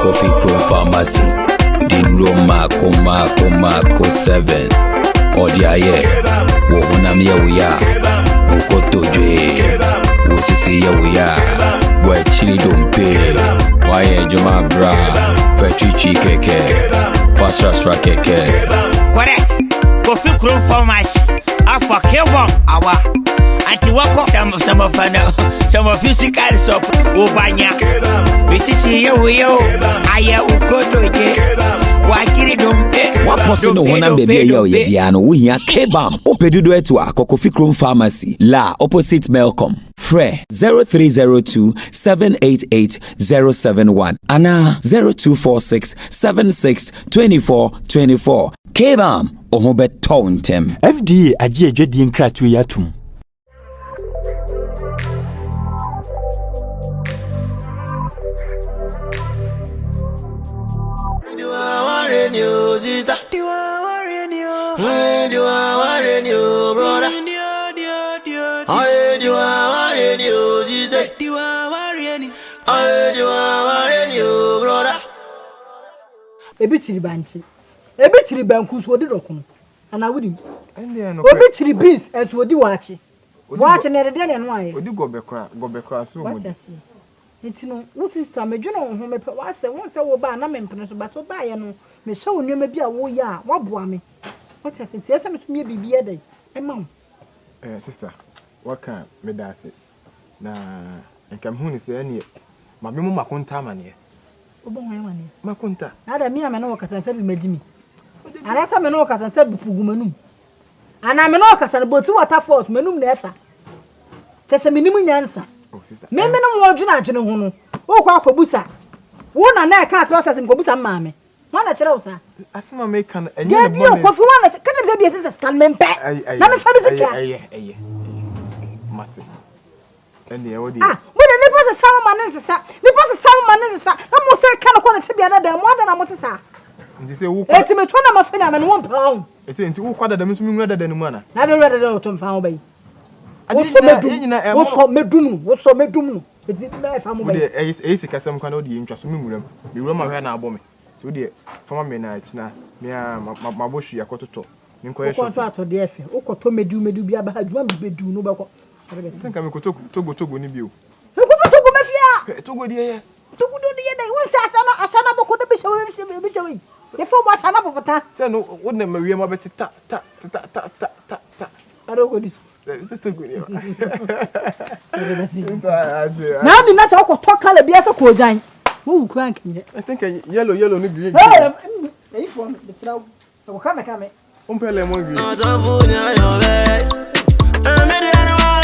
Coffee Crow Pharmacy. Dinro Mako 7. Odiaye. Wonamia we are. Okoto J. Wosisi ya we are. Where chili don't pay. Why Joma Bra. Fetuchi keke. Pasra keke. Correct. Coffee Crow Pharmacy. Afa Kevon Awa. Anti wako some of physical shop Obanya. We see you aya ukoto je. Wakiri dompe. What person no one baby yo ye biano we here kebam. Opedudo etu Coffee Crow Pharmacy. La opposite Melcom. Fre 0302 788 071. Ana 0246 76 24 24. Kebam ohobe tontem. FDA aji ejedi nkratu yatum. News is that do I worry you? Where do I worry you, brother? I do I worry news is that do I worry you? I do I worry you, brother? Ebitiri banchi. Ebitiri banku so di rokun. Ana wudi. Obitiri beans and so di wachi. Wachi na de ne no aye. Odi gobekra so mu. Enti no wo sister medwene wo ho mepe wase won se wo ba na mempene so ba to ba ye no me hwe wo nneema bi a wo ya wo boa me what say enti esa me so me bibia dai e mam Sister waka me dase na nkam hu ni se ne ma me mu makonta mane obo ho mane makonta na da mi ame no wakasa se bi magimi ara sa me no wakasa se bi pugumanum ana me no wakasa no boti water force manum na efa tese minimu nyansa me no wo dwena adwene ho no wo kwa akwabusa wo na e ka ase wacha se nkwabusa maame wana kire wo sa asema me kan enye ne bonne ko fi wana kana de bi ese skal mempe na me fa bi sika mate ene e wodi mo de ne pose sawo manensesa ne pose sawo manensesa na mo se kana ko na tibia na da mo da na mo tesa ndi se wo kwa eti me to na mafanya me no wo mpa ho ese nti wo kwa da mi so mi nwura da mu ana na de wura da to mfa ho bai wo so medum no eti na fa mo bai e se kasam kwa na odi ntwa so mi nwura mi wura ma hwe na abo me so de fama me na tina me a mabohwi akototo ni nko yesho ko so atode efe ukoto medu bi aba aduma bedu no beko senka me ko togo ni bio togo mafia togo die ye togo do die dai won se asana boko de bi shawe ye fo mo asana popota se no wo na mawie ma beti ta aro ko dis togo ni na mi na so ko tokala bi asa ko jan wo ku ankenye I think yellow no green hey for me bisraw ko kame umpele mo green no tavunya yo le amede anwa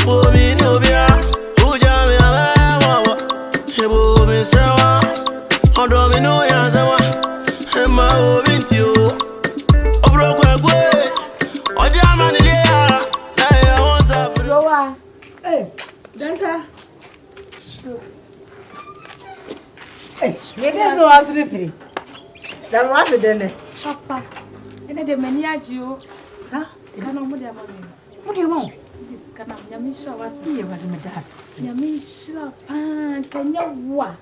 o mi no bia uja me awa hebo me sawa odo mi no ya sawa e ma o vintio obro kwa gwe oja mani le ya I want to rowa danka ye de to asiri dan wa de ne papa ene de mani agio sa kana mo de amame mo de mo kana nyamisha wati ye wa de medas nyamisha pa kanya wa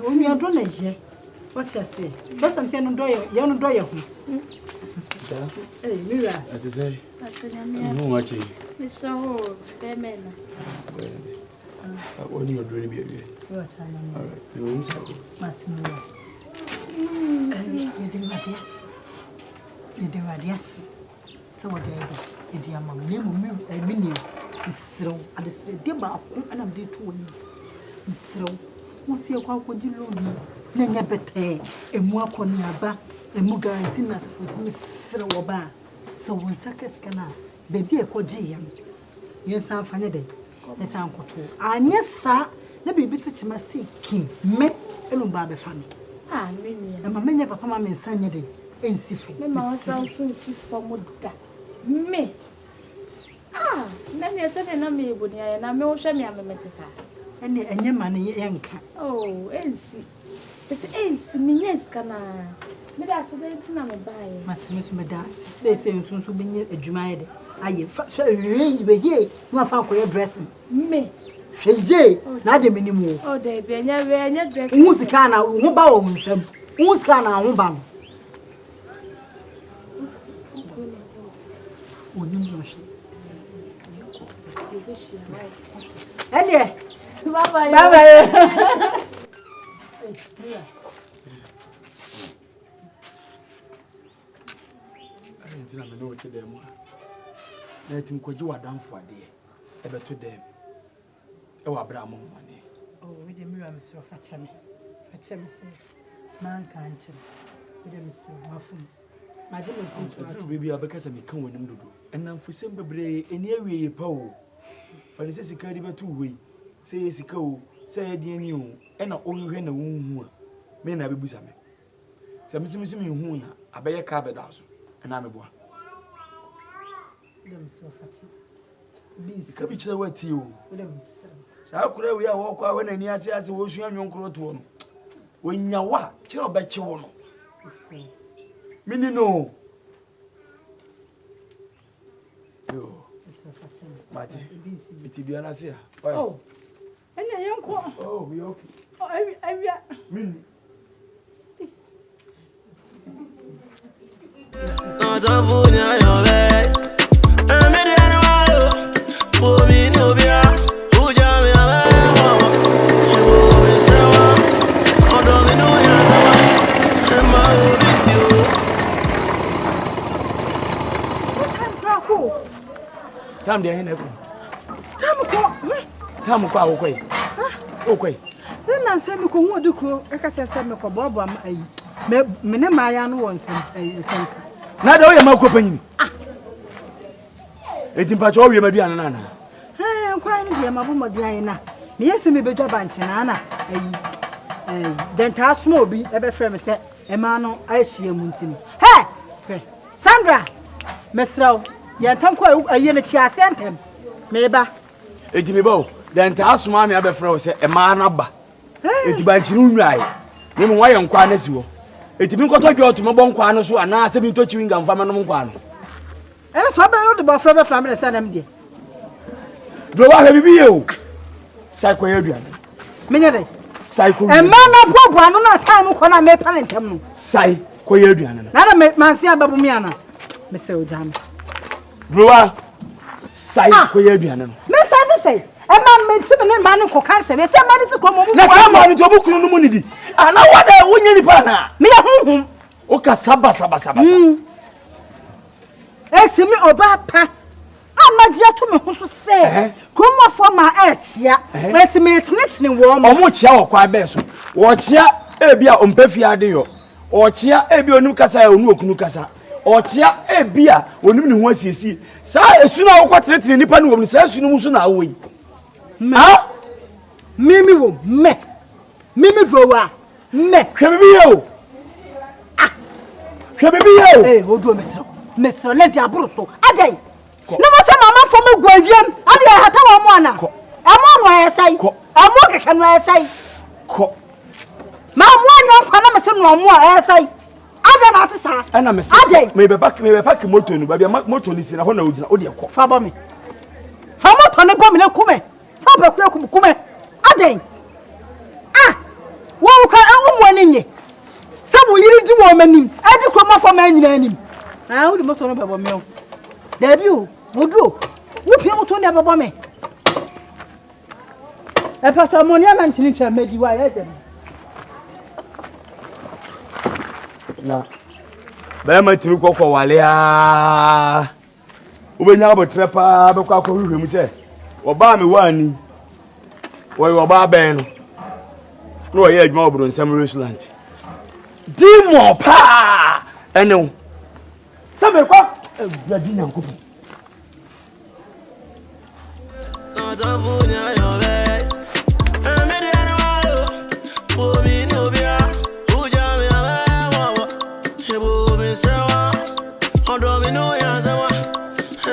o mi ado na je what you say just something no doye ye no doye ho mira Ati say atanya no wachi mi so be mena woni no do ni bi abi yo chana all right you won say matino ye de radias so what dey de amam ne mo mi ebi ni misro adesre de ba ko anam de to woni misro mo se kwa akodi loan na nya bete emu akonna ba emu guarantee na support misro wo ba so won sakes kana bebi e ko ji yam yensa afanye de yensa ankoto anye sa na bebi te chima se kim me enu ba be fa me mimi na mama nya papa mama nsanye de ensifu mama wasa nsi fomoda me na ne se na me ebu ni na me wo hwe me amemetesa ene enye ma ne yenka ensi ensi minyes kana me da se de tina me bae masime so me da se nsunsu binye adwuma ye de aye fa be ye no afa ko ye dressing me Sheye, na de minimum. Oh, they be anya dress. Musika na wo ba wo nsam. Musika na wo ba no. Oni mo hye. Ele. Bye. Ntina me no che dem na tim kwaji wadamfo ade e beto dem e wa bra mo mane Oh, we de mira me so facha me say man kan chi we de me so mafum ma de me so bibi abekasa me kan wonim dodo enam fusem bebre eni awie pa o fa ne sika di beto wei se sika o se ade ani o e na ohwe na wonhu a me na bebusa me se misimi hu ya abeye ka bedaso na me boa dem so facha bis ka bi kire wati o we de me so sa kura wi a wo kwa we na ni ase wo sua nwonkro to no wonya wa kire obeche wo no mini no yo so facha mate bis biti bia na se oh ene yenko oh we okay oh I mini No tabunya yo le. Amede anwa. Bomi no bia. Uja me aba. Ebo me sewa. Odo me no ya sewa. Emma obitio. tam de hene ko tam ko awokwai okwai na se me ko hu odukro e ka che se me ko bobo am ayi me ne ma ya no won sem na da oye makọ panyin eti mpacho owie maduane na na kwa ni de mabo modi ayi na me yesi me bedwa banche na na ayi denta asmo obi e be frɛ me se e ma no ahia mu ntimi he Sandra mesraw ya tam kwa ayi na chi ase ntem me ba eti me ba o denta asoma me abɛfrɛ wo se e ma na ba eti banche no nwai me mo wa yɛ nkwa na si wo eti bi nkoto dwo to mo bon kwa no so ana se bi to chiwinga mfa no nkwa no ene to ba no de ba fra me se nam de do wa ha bibi ye o psycho ya duane menye de psycho e ma na bobo anu na time ko na me parentem no psycho ya duane na da me manse ababu mi ana me se o jam do wa psycho ya duane no me say e man me ti me ne ma ne ko cancer me se ma ne ti ko mo mu na sa ma ne to bukunu no mu ni di ana wada wonye ni pa na me ya hunhum o ka saba eti mi oba pa amagye to me ho so se komofo ma chia eti me tinesine wo mo omo chia wo kwa be so wo chia ebia ompafia de yo o chia ebia onum kasa ya onu okunu kasa o chia ebia onum ni ho asiesi sa esu na wo kwateretire nipa ni wo sa esu no mu so na wo yi ha mimi wo mimi drowa me hwe bibi yo hwe bibi yo odu mesro le di aburu so adai na mo so mama fo me gwaviem adai hata wo mo ana amo no esai amo keke no esai ko ma mo anya kwa na me se no mo esai adai na atisa ana me se me be back moto no ba bia moto ni si na ho na ogina o de ko fa bo me fa moto ne bo me na kume fa ba ku kume adai wo ka anwo ani nye sabu yiri di wo manim adi kroma fo ma nyina anim wo di moto no bebo me o da bi o wodu wo pia moto ne bebo me e pa to amoni ama nchini twa medi wa ya dem na ba ma timi kokko wale a wo benya abotre pa be kwa hwehwem se wo ba me wani wo ba ben no no ye adwuma obro nsam restaurant dimo pa ene sabe kwa bladi nyanko No tabunya yo le. Amede anwa. Bomi no bia. Uja me aba. Ebo me sewa. Odo me no ya sewa.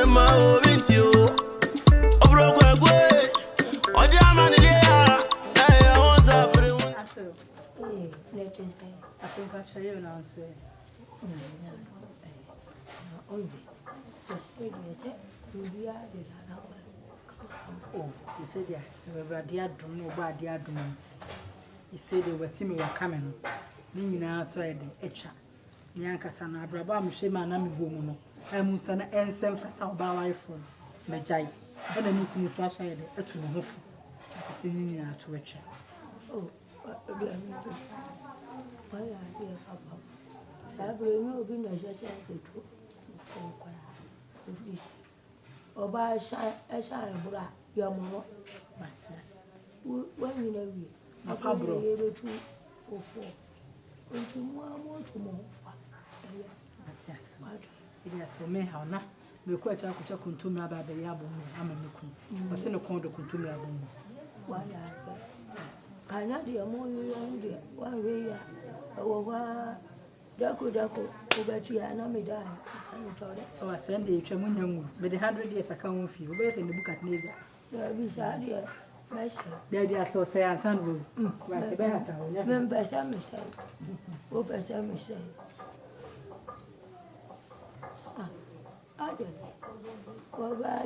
Emma obitio. Obro kwa gwe. Oja mani le ya. I want to free. asenka chayo na nso Oh, you said yes, we are dear drum, no bad dear drums. He said they were timid were coming. Meaning outside the etcher. Yankasana, Brabam, Shema, Nami Bomono, and Musana, and some fatal by phone. Majai, and then you can flash ahead to the hoof. Singing out to Richard. Oh, why are you, Papa? I bring you in a church and the truth. Or by a shine, bra, your mother. When you know me, a fabro, able to or four. Into more tomorrow. Yes, yes, or may how not. Me quite a kucha kuntumia ba be yabo ama meku. Wase no kondo kuntumia ba mu. Why kana dia mo yo dia wa we ya. Wa dako obatu ya na me da. Anu tole. O send e twa munya mu. Me de 100 years aka won fi. Obe send book at Neza. Ya bi sa dia. There are so say and sand. Right, be hata. Member say me say. O be say me say.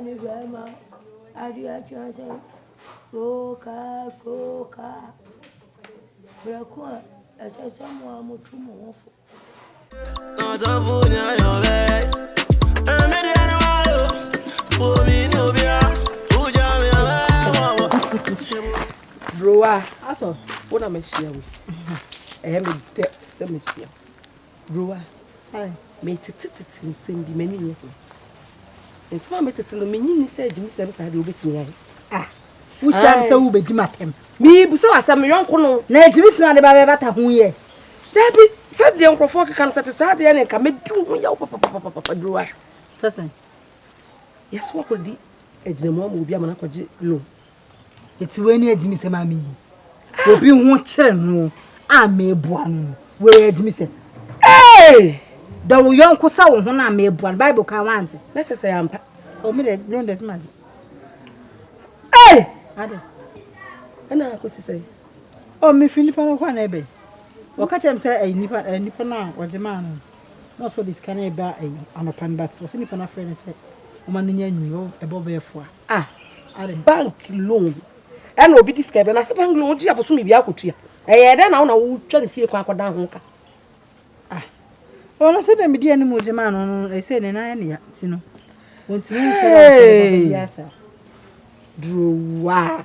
Ni Grandma, I do a chance. Coca, Bracua, as I someone more too more. Not a fool, you're right. I'm a Dangerou. Who Broa, aso, what am I sharing? I am a dead cemetery. Broa, made it in Cindy many years. And some met us in the mini said, Mr. Mr. with me. Ah, who shall so be him? Me, so as some young colonel, let me smell the Babata who ye. There be said the uncle folk can satisfy the and come to your papa Broa. Listen, yes, what could the edge the mom will be a monaco low. It's when you Jimmy Sammy. Will be watching. I may one. Where Jimmy said, hey! The young Cosa when I made one Bible can want it. Let us say I'm omitted, don't this man. Hey! And I could say, oh, me Philippa, one ebe. Or catch him say a nipper now, or the man. Not for this can be on a pan bats, was any pan of friend said, Woman in you above therefore. Ah, at a bank loan. And will be described, and I said, bank loan, she has me be out here. I then I will try to see a quack down. Oh, I said, I'm the animal man. I said, and I am yet, you know. Once yes, sir. Drew, ah.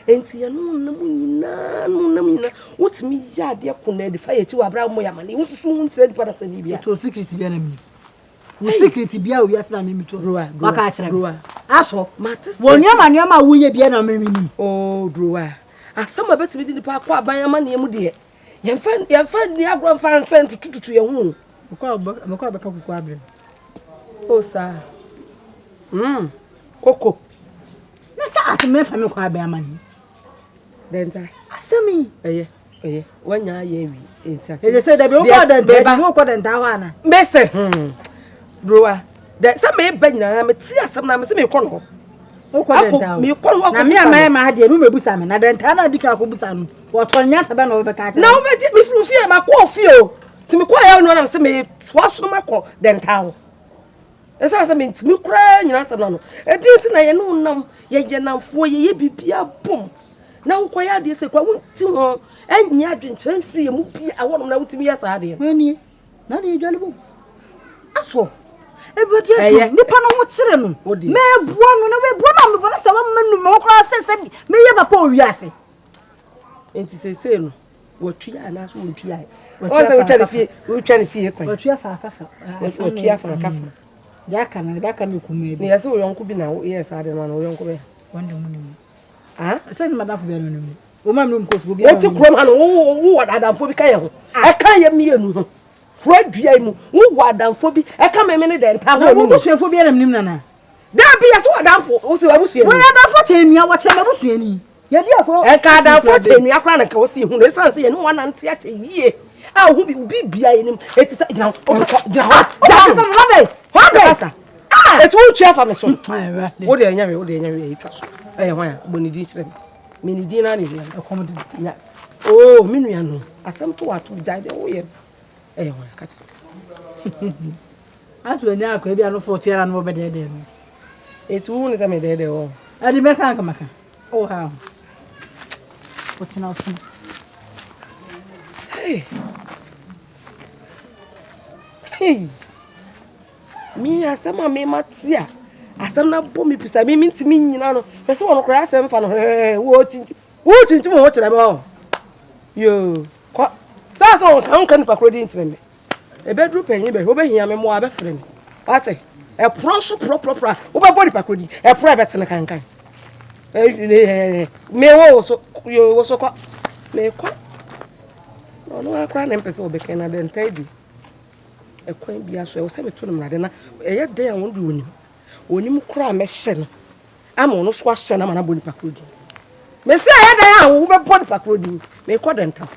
And see, no, what's me, ya, dear, could fire to Abraham Moyamani, who soon said, but I said, it was secret to be enemy. We secret to be yes, I mean, to Rua. Aso, matters. One Yama, we be an oh, Drew. And some of it within the park by a money, dear. You find the Abram fan sent to your home. Oh, sir. Coco. That's as a man from your bear money. Then, sir, I me. Eh, 1 year, they said that we got no cotton Dawana. Messer, Brewer. That's a man, Ben, I'm a tear sometimes, me corner. Oh, me corner, me and my dear, no Busaman, and then Tana Dica Busan. What one yet about over cat? Now, me through fear my coffee. To me, quiet, no, I'm saying, swash no macro, then town. As I mean, to me, crying, you answer, no. A didn't I know, ye now for ye be a boom. Now, quiet, this, I won't see more, and yet, turn free, and won't be, I want to know to me as I did. When ye, not in general. I saw. Everybody, Nippon, what's certain? May one when I want someone more classes, may have a poor yassi. And to say, same, what you and us won't try. We're trying to fear, what you have for a coffee. Jack and back and you come. Yes, we won't be now. Yes, I don't know. We won't go. 1 morning. Ah, send Madame Vernon. Woman room course will be to come and what Adam for the I can't me and Fred Diamu, who what down for be. I come a minute and tell me what's your phobia and Nimana. There be as what down for. Also, I was here. We are down for 10 years. What I was any. Yeah, I can't down for 10 years. I can't see who the sun see and one and see a year. I will be behind him. It is now. What? Ah, it's all chair for me, son. What do you trust? I want when you did mini dinner. Oh, Miniano. I some to what we died away. I want cut. As we now could be a 40 and over there. Etu ni sɛ me de wo. Adi me kan maka. Oh ha. Otina. Hey. Hey. Me asɛm a me matia. Asɛm na bɔ me pisa me ntimi nyina no. Pɛ sɛ wɔn kora asɛm fa no. Wo chinchi mo kyerɛ me ho. Yo. Ko. Sa so kan nipa koro di nkyerɛ me. Ebedru panyin be, wo be hia me mo abɛfrɛ me. Ate. E pro so pro. Wo be body pa koro di. E pro ebetene kankan. Me wo so yo wo so kwa. Me kwa. No akra na mpɛ sɛ wo be kan na den tadi. E kwan bia so e wo sɛ me to no mrade na ɛyɛ den a wo du onim kura me hye no. Ama wo no so ahye na ma na body pa koro di. Me se ɛyɛ den a wo be body pa koro di. Me kwa den tam.